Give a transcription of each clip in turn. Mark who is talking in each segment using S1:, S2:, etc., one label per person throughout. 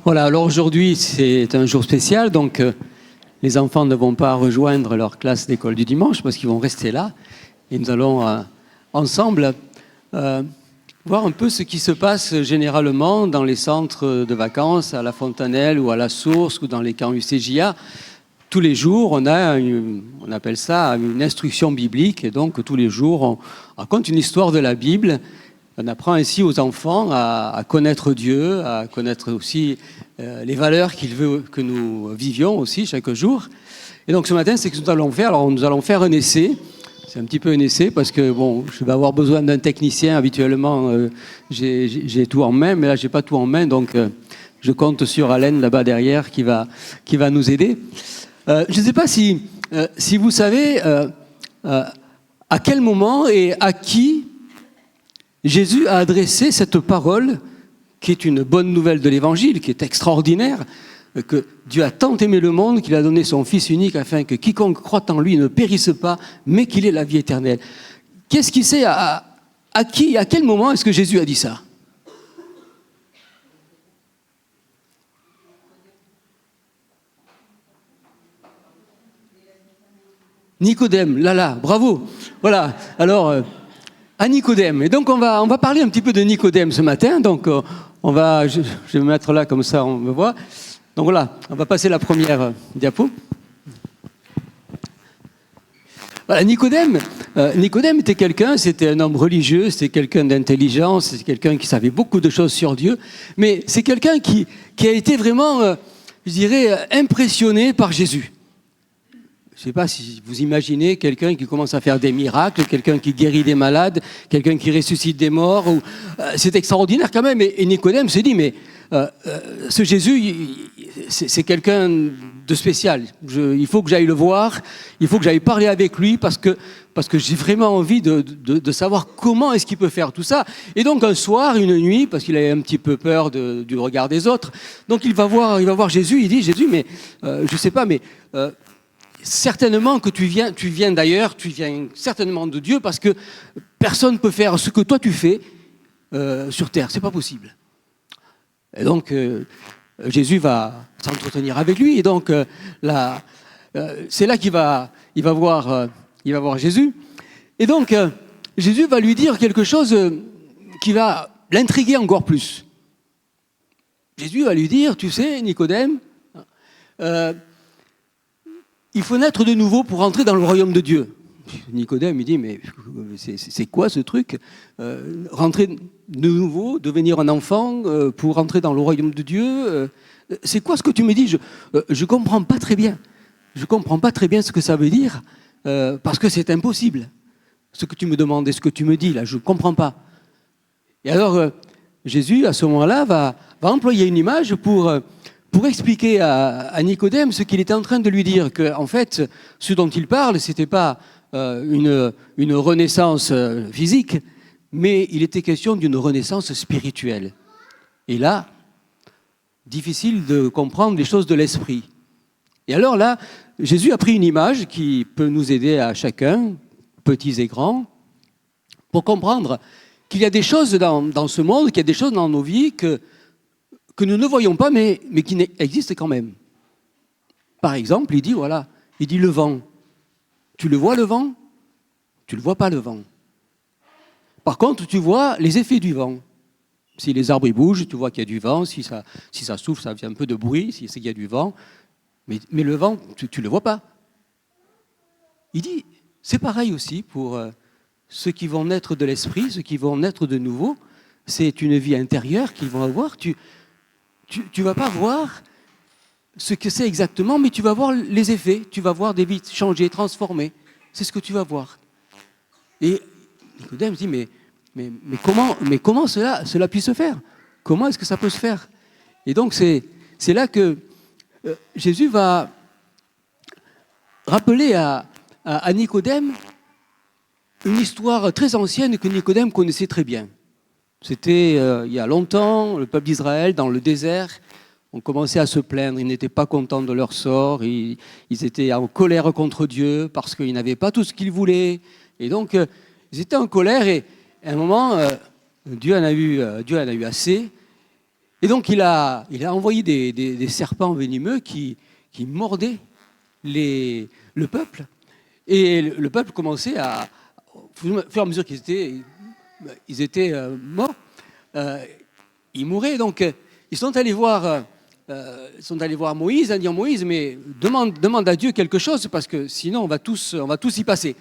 S1: Voilà, alors aujourd'hui c'est un jour spécial, donc les enfants ne vont pas rejoindre leur classe d'école du dimanche parce qu'ils vont rester là. Et nous allons ensemble voir un peu ce qui se passe généralement dans les centres de vacances, à la Fontanelle ou à la Source ou dans les camps UCJA. Tous les jours, on appelle ça une instruction biblique, et donc tous les jours, on raconte une histoire de la Bible. On apprend ainsi aux enfants à connaître Dieu, à connaître aussi les valeurs qu'il veut que nous vivions aussi chaque jour. Et donc ce matin, c'est que nous allons faire. Alors nous allons faire un essai. C'est un petit peu un essai parce que bon, je vais avoir besoin d'un technicien. Habituellement, j'ai tout en main, mais là, j'ai pas tout en main, donc je compte sur Alain là-bas derrière qui va nous aider. Je ne sais pas si vous savez à quel moment et à qui Jésus a adressé cette parole qui est une bonne nouvelle de l'Évangile, qui est extraordinaire, que Dieu a tant aimé le monde qu'il a donné son Fils unique afin que quiconque croit en lui ne périsse pas, mais qu'il ait la vie éternelle. Qu'est-ce qui sait à qui, à quel moment est-ce que Jésus a dit ça ? Nicodème, là, bravo. Voilà, alors... à Nicodème. Et donc on va parler un petit peu de Nicodème ce matin. Donc je vais me mettre là comme ça on me voit. Donc voilà, on va passer la première diapo. Voilà, Nicodème était quelqu'un, c'était un homme religieux, c'était quelqu'un d'intelligent, c'était quelqu'un qui savait beaucoup de choses sur Dieu, mais c'est quelqu'un qui a été vraiment, je dirais, impressionné par Jésus. Je ne sais pas si vous imaginez quelqu'un qui commence à faire des miracles, quelqu'un qui guérit des malades, quelqu'un qui ressuscite des morts. C'est extraordinaire quand même. Et Nicodème se dit, mais ce Jésus, c'est quelqu'un de spécial. Il faut que j'aille le voir, il faut que j'aille parler avec lui parce que j'ai vraiment envie de savoir comment est-ce qu'il peut faire tout ça. Et donc un soir, une nuit, parce qu'il avait un petit peu peur du regard des autres, donc il va voir Jésus, il dit, Jésus, mais je ne sais pas, mais... certainement que tu viens d'ailleurs, tu viens certainement de Dieu parce que personne ne peut faire ce que toi tu fais sur terre, c'est pas possible. Et donc Jésus va s'entretenir avec lui et donc c'est là qu'il va voir Jésus. Et donc Jésus va lui dire quelque chose qui va l'intriguer encore plus. Jésus va lui dire, tu sais, Nicodème, il faut naître de nouveau pour entrer dans le royaume de Dieu. Nicodème, il dit, mais c'est quoi ce truc ? Rentrer de nouveau, devenir un enfant pour entrer dans le royaume de Dieu, c'est quoi ce que tu me dis ? Je ne comprends pas très bien. Je ne comprends pas très bien ce que ça veut dire, parce que c'est impossible. Ce que tu me demandes et ce que tu me dis, là, je ne comprends pas. Et alors, Jésus, à ce moment-là, va employer une image pour expliquer à Nicodème ce qu'il était en train de lui dire, qu'en fait, ce dont il parle, ce n'était pas une renaissance physique, mais il était question d'une renaissance spirituelle. Et là, difficile de comprendre les choses de l'esprit. Et alors là, Jésus a pris une image qui peut nous aider à chacun, petits et grands, pour comprendre qu'il y a des choses dans ce monde, qu'il y a des choses dans nos vies que nous ne voyons pas, mais qui existent quand même. Par exemple, il dit le vent. Tu le vois le vent ? Tu ne le vois pas le vent. Par contre, tu vois les effets du vent. Si les arbres ils bougent, tu vois qu'il y a du vent. Si ça souffle, ça fait un peu de bruit, s'il y a du vent. Mais le vent, tu ne le vois pas. Il dit, c'est pareil aussi pour ceux qui vont naître de l'esprit, ceux qui vont naître de nouveau. C'est une vie intérieure qu'ils vont avoir. Tu ne vas pas voir ce que c'est exactement, mais tu vas voir les effets. Tu vas voir des vies changer, transformer. C'est ce que tu vas voir. Et Nicodème dit, mais comment cela puisse se faire ? Comment est-ce que ça peut se faire ? Et donc c'est là que Jésus va rappeler à Nicodème une histoire très ancienne que Nicodème connaissait très bien. C'était il y a longtemps, le peuple d'Israël, dans le désert, ont commencé à se plaindre. Ils n'étaient pas contents de leur sort. Ils étaient en colère contre Dieu parce qu'ils n'avaient pas tout ce qu'ils voulaient. Et donc, ils étaient en colère. Et à un moment, Dieu en a eu assez. Et donc il a envoyé des serpents venimeux qui mordaient le peuple. Et le peuple commençait au fur et à mesure ils étaient morts, ils mouraient. Donc ils sont allés voir Moïse, en disant Moïse, mais demande à Dieu quelque chose parce que sinon on va tous y passer.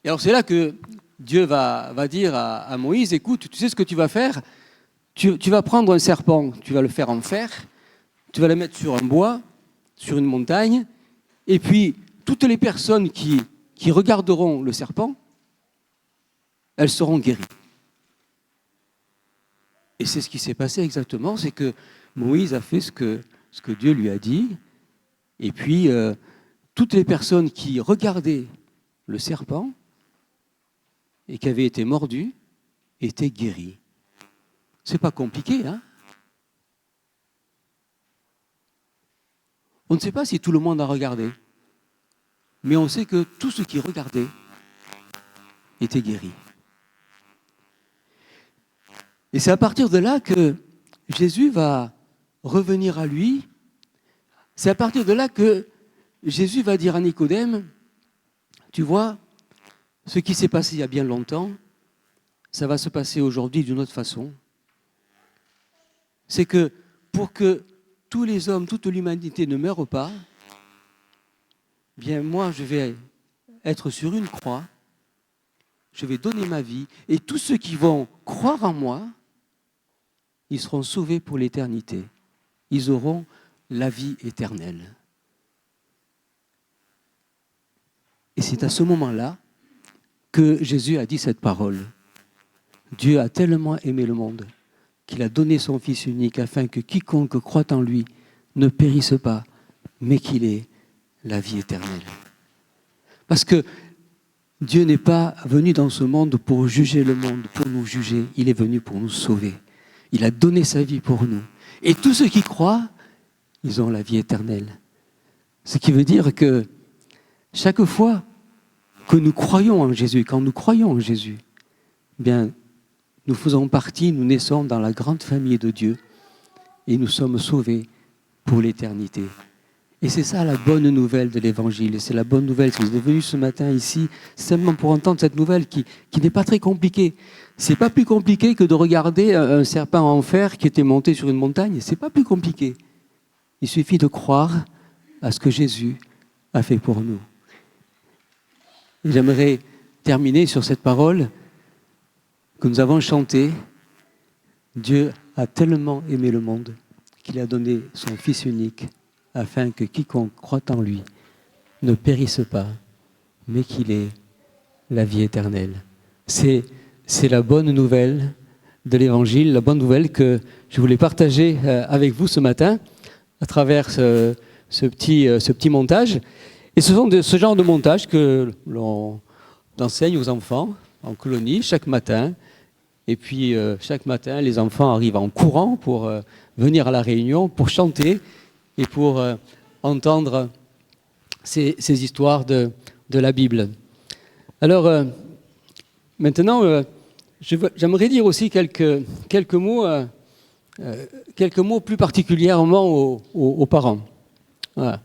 S1: Et alors c'est là que Dieu va dire à Moïse, écoute, tu sais ce que tu vas faire? Tu vas prendre un serpent, tu vas le faire en fer, tu vas le mettre sur un bois, sur une montagne, et puis toutes les personnes qui regarderont le serpent, elles seront guéries. Et c'est ce qui s'est passé exactement, c'est que Moïse a fait ce que Dieu lui a dit, et puis toutes les personnes qui regardaient le serpent et qui avaient été mordues étaient guéries. C'est pas compliqué, hein? On ne sait pas si tout le monde a regardé, mais on sait que tous ceux qui regardaient étaient guéris. Et c'est à partir de là que Jésus va revenir à lui. C'est à partir de là que Jésus va dire à Nicodème, tu vois, ce qui s'est passé il y a bien longtemps, ça va se passer aujourd'hui d'une autre façon. C'est que pour que tous les hommes, toute l'humanité ne meure pas, bien moi je vais être sur une croix, je vais donner ma vie, et tous ceux qui vont croire en moi, ils seront sauvés pour l'éternité. Ils auront la vie éternelle. Et c'est à ce moment-là que Jésus a dit cette parole. Dieu a tellement aimé le monde qu'il a donné son Fils unique afin que quiconque croit en lui ne périsse pas, mais qu'il ait la vie éternelle. Parce que Dieu n'est pas venu dans ce monde pour juger le monde, pour nous juger. Il est venu pour nous sauver. Il a donné sa vie pour nous. Et tous ceux qui croient, ils ont la vie éternelle. Ce qui veut dire que chaque fois que nous croyons en Jésus, quand nous croyons en Jésus, bien, nous faisons partie, nous naissons dans la grande famille de Dieu et nous sommes sauvés pour l'éternité. Et c'est ça la bonne nouvelle de l'Évangile. Et c'est la bonne nouvelle. Si vous êtes venus ce matin ici, simplement pour entendre cette nouvelle qui n'est pas très compliquée. C'est pas plus compliqué que de regarder un serpent en fer qui était monté sur une montagne. C'est pas plus compliqué. Il suffit de croire à ce que Jésus a fait pour nous. Et j'aimerais terminer sur cette parole que nous avons chantée. Dieu a tellement aimé le monde qu'il a donné son Fils unique afin que quiconque croit en lui ne périsse pas, mais qu'il ait la vie éternelle. C'est la bonne nouvelle de l'Évangile, la bonne nouvelle que je voulais partager avec vous ce matin à travers ce petit montage. Et ce sont ce genre de montage que l'on enseigne aux enfants en colonie chaque matin. Et puis chaque matin, les enfants arrivent en courant pour venir à la réunion, pour chanter et pour entendre ces histoires de la Bible. Alors, maintenant, j'aimerais dire aussi quelques mots plus particulièrement aux parents. Voilà.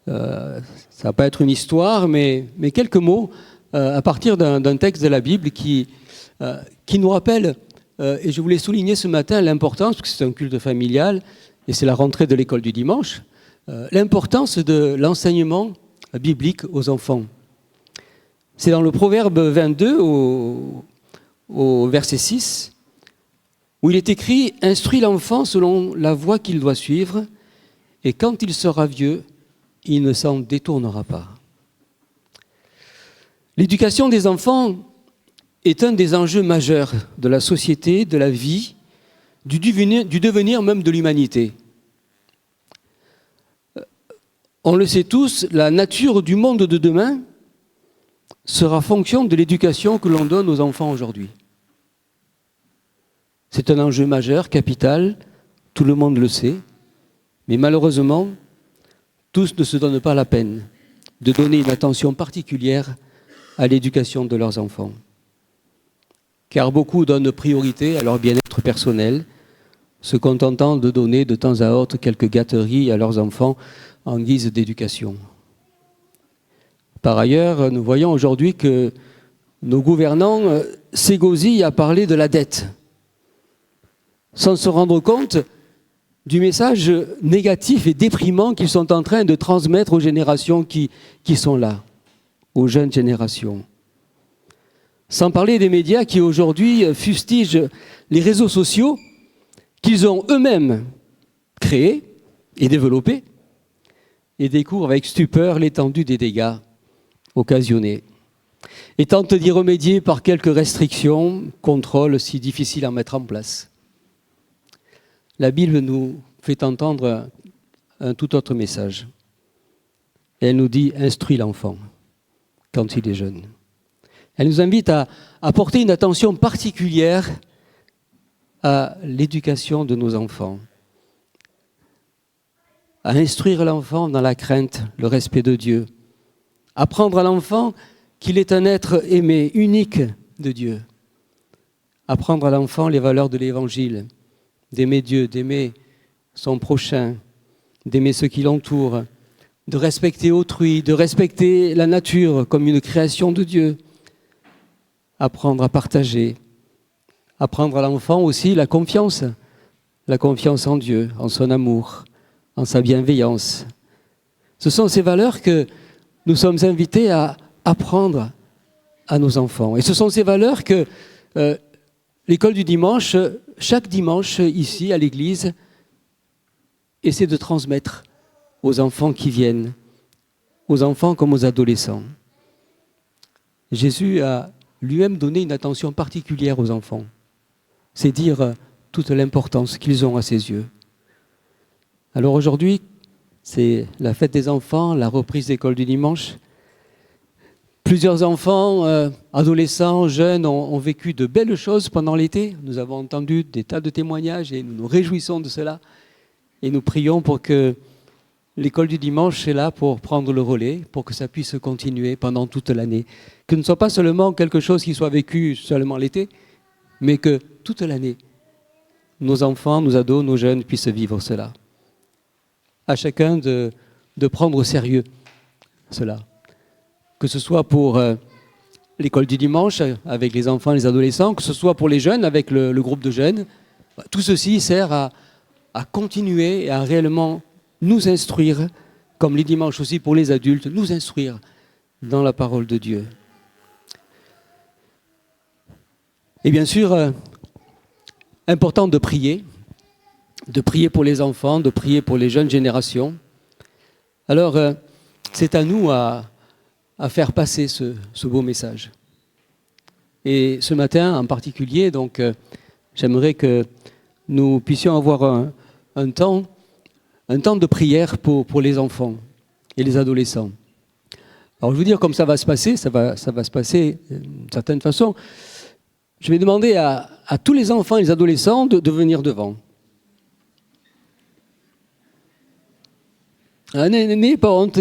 S1: Ça va pas être une histoire, mais quelques mots à partir d'un texte de la Bible qui nous rappelle, et je voulais souligner ce matin l'importance, parce que c'est un culte familial, et c'est la rentrée de l'école du dimanche, l'importance de l'enseignement biblique aux enfants. C'est dans le Proverbe 22, au verset 6, où il est écrit « Instruis l'enfant selon la voie qu'il doit suivre, et quand il sera vieux, il ne s'en détournera pas. » L'éducation des enfants est un des enjeux majeurs de la société, de la vie, du devenir même de l'humanité. On le sait tous, la nature du monde de demain sera fonction de l'éducation que l'on donne aux enfants aujourd'hui. C'est un enjeu majeur, capital, tout le monde le sait, mais malheureusement, tous ne se donnent pas la peine de donner une attention particulière à l'éducation de leurs enfants. Car beaucoup donnent priorité à leur bien-être personnel, se contentant de donner de temps à autre quelques gâteries à leurs enfants en guise d'éducation. Par ailleurs, nous voyons aujourd'hui que nos gouvernants s'égosillent à parler de la dette, sans se rendre compte du message négatif et déprimant qu'ils sont en train de transmettre aux générations qui sont là, aux jeunes générations. Sans parler des médias qui aujourd'hui fustigent les réseaux sociaux qu'ils ont eux-mêmes créés et développés et découvrent avec stupeur l'étendue des dégâts occasionnés et tentent d'y remédier par quelques restrictions, contrôles si difficiles à mettre en place. La Bible nous fait entendre un tout autre message. Elle nous dit « instruis l'enfant quand il est jeune ». Elle nous invite à porter une attention particulière à l'éducation de nos enfants, à instruire l'enfant dans la crainte, le respect de Dieu, apprendre à l'enfant qu'il est un être aimé, unique de Dieu, apprendre à l'enfant les valeurs de l'Évangile, d'aimer Dieu, d'aimer son prochain, d'aimer ceux qui l'entourent, de respecter autrui, de respecter la nature comme une création de Dieu, apprendre à partager, apprendre à l'enfant aussi la confiance en Dieu, en son amour, en sa bienveillance. Ce sont ces valeurs que nous sommes invités à apprendre à nos enfants. Et ce sont ces valeurs que l'école du dimanche, chaque dimanche ici à l'église, essaie de transmettre aux enfants qui viennent, aux enfants comme aux adolescents. Jésus a lui-même donné une attention particulière aux enfants. C'est dire toute l'importance qu'ils ont à ses yeux. Alors aujourd'hui, c'est la fête des enfants, la reprise d'école du dimanche. Plusieurs enfants, adolescents, jeunes ont vécu de belles choses pendant l'été. Nous avons entendu des tas de témoignages et nous nous réjouissons de cela. Et nous prions pour que l'école du dimanche est là pour prendre le relais, pour que ça puisse continuer pendant toute l'année. Que ce ne soit pas seulement quelque chose qui soit vécu seulement l'été, mais que toute l'année, nos enfants, nos ados, nos jeunes puissent vivre cela. À chacun de prendre au sérieux cela. Que ce soit pour l'école du dimanche avec les enfants et les adolescents, que ce soit pour les jeunes avec le groupe de jeunes. Tout ceci sert à continuer et à réellement nous instruire, comme les dimanches aussi pour les adultes, nous instruire dans la parole de Dieu. Et bien sûr, important de prier pour les enfants, de prier pour les jeunes générations. Alors, c'est à nous à faire passer ce beau message. Et ce matin en particulier, donc, j'aimerais que nous puissions avoir un temps de prière pour les enfants et les adolescents. Alors je veux dire comme ça va se passer, ça va se passer d'une certaine façon. Je vais demander à tous les enfants et les adolescents de venir devant. N'ayez pas honte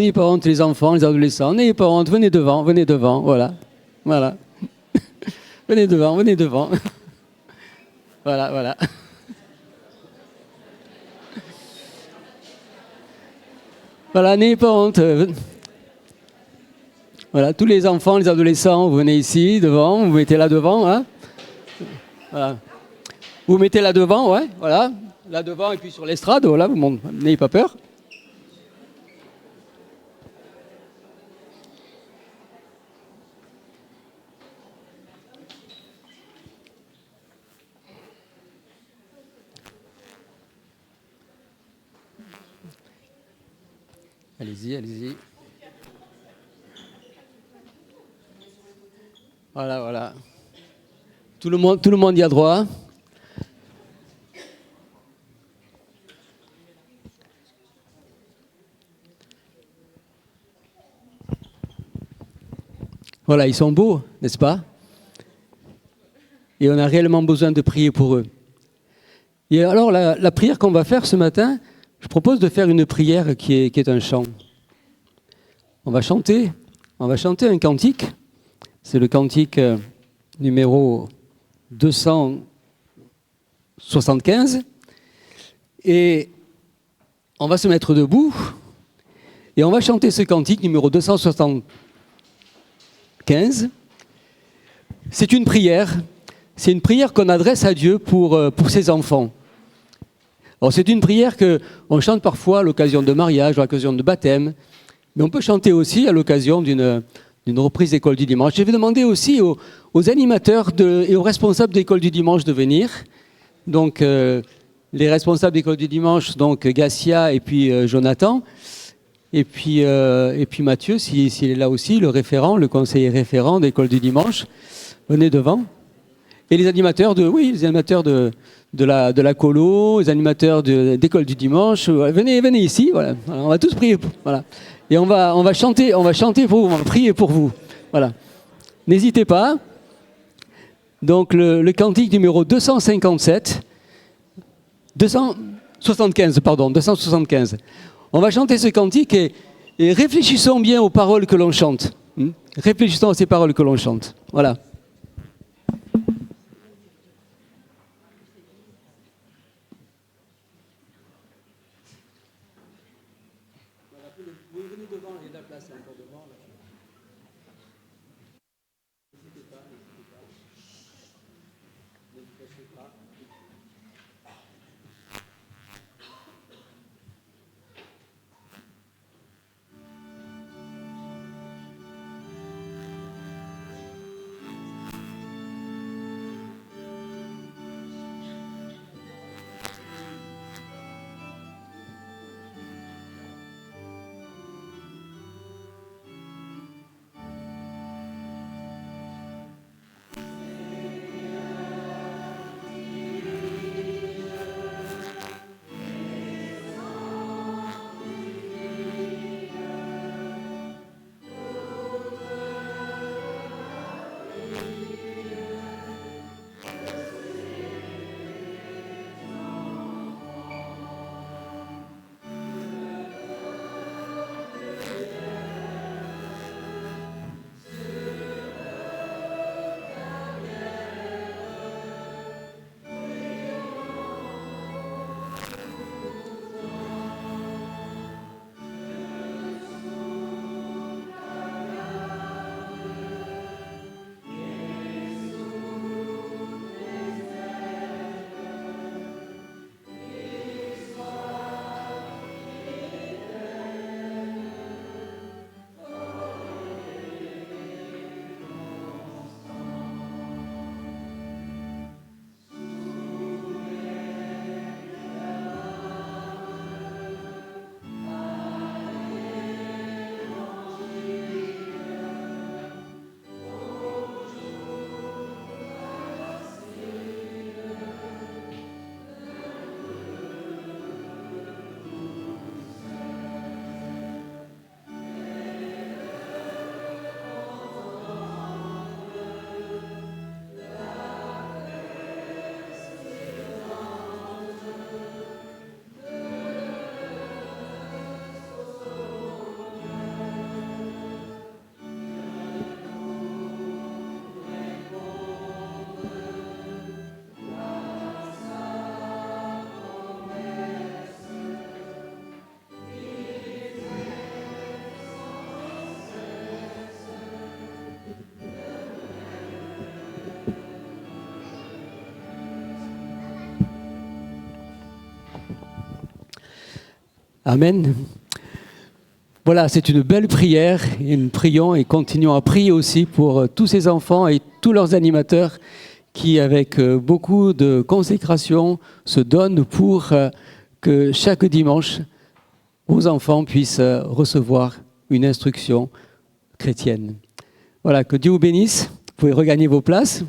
S1: les enfants, les adolescents, n'ayez pas honte, venez devant, voilà. venez devant. Voilà. Voilà, n'ayez pas honte. Voilà, tous les enfants, les adolescents, vous venez ici, devant, vous mettez là devant, hein. Voilà. Vous mettez là devant, ouais, voilà. Là devant et puis sur l'estrade, voilà, vous n'ayez pas peur. Allez-y. Voilà. Tout le monde y a droit. Voilà, ils sont beaux, n'est-ce pas? Et on a réellement besoin de prier pour eux. Et alors, la prière qu'on va faire ce matin, je propose de faire une prière qui est un chant. On va chanter un cantique. C'est le cantique numéro 275. Et on va se mettre debout et on va chanter ce cantique numéro 275. C'est une prière qu'on adresse à Dieu pour ses enfants. Alors c'est une prière qu'on chante parfois à l'occasion de mariage, à l'occasion de baptême, mais on peut chanter aussi à l'occasion d'une reprise d'école du dimanche. Je vais demander aussi aux animateurs et aux responsables d'école du dimanche de venir. Donc les responsables d'école du dimanche, donc Gassia et puis Jonathan, et puis Mathieu, s'il est là aussi, le référent, le conseiller référent d'école du dimanche, venez devant. Et les animateurs de la colo, les animateurs d'école du dimanche, venez ici, voilà. On va tous prier, voilà. Et on va chanter pour vous, on va prier pour vous, voilà. N'hésitez pas. Donc le cantique numéro 275. On va chanter ce cantique et réfléchissons bien aux paroles que l'on chante. Réfléchissons à ces paroles que l'on chante. Voilà. Amen. Voilà, c'est une belle prière et nous prions et continuons à prier aussi pour tous ces enfants et tous leurs animateurs qui, avec beaucoup de consécration, se donnent pour que chaque dimanche, vos enfants puissent recevoir une instruction chrétienne. Voilà, que Dieu vous bénisse. Vous pouvez regagner vos places.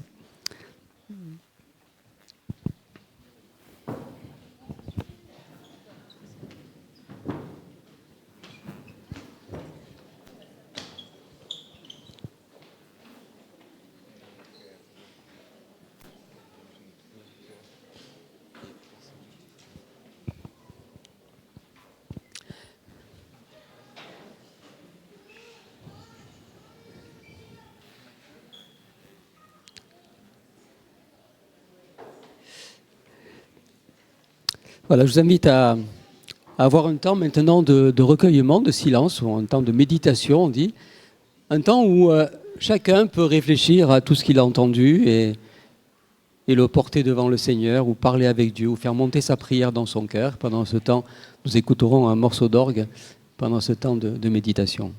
S1: Voilà, je vous invite à avoir un temps maintenant de recueillement, de silence, ou un temps de méditation, on dit. Un temps où chacun peut réfléchir à tout ce qu'il a entendu et le porter devant le Seigneur, ou parler avec Dieu, ou faire monter sa prière dans son cœur. Pendant ce temps, nous écouterons un morceau d'orgue pendant ce temps de méditation.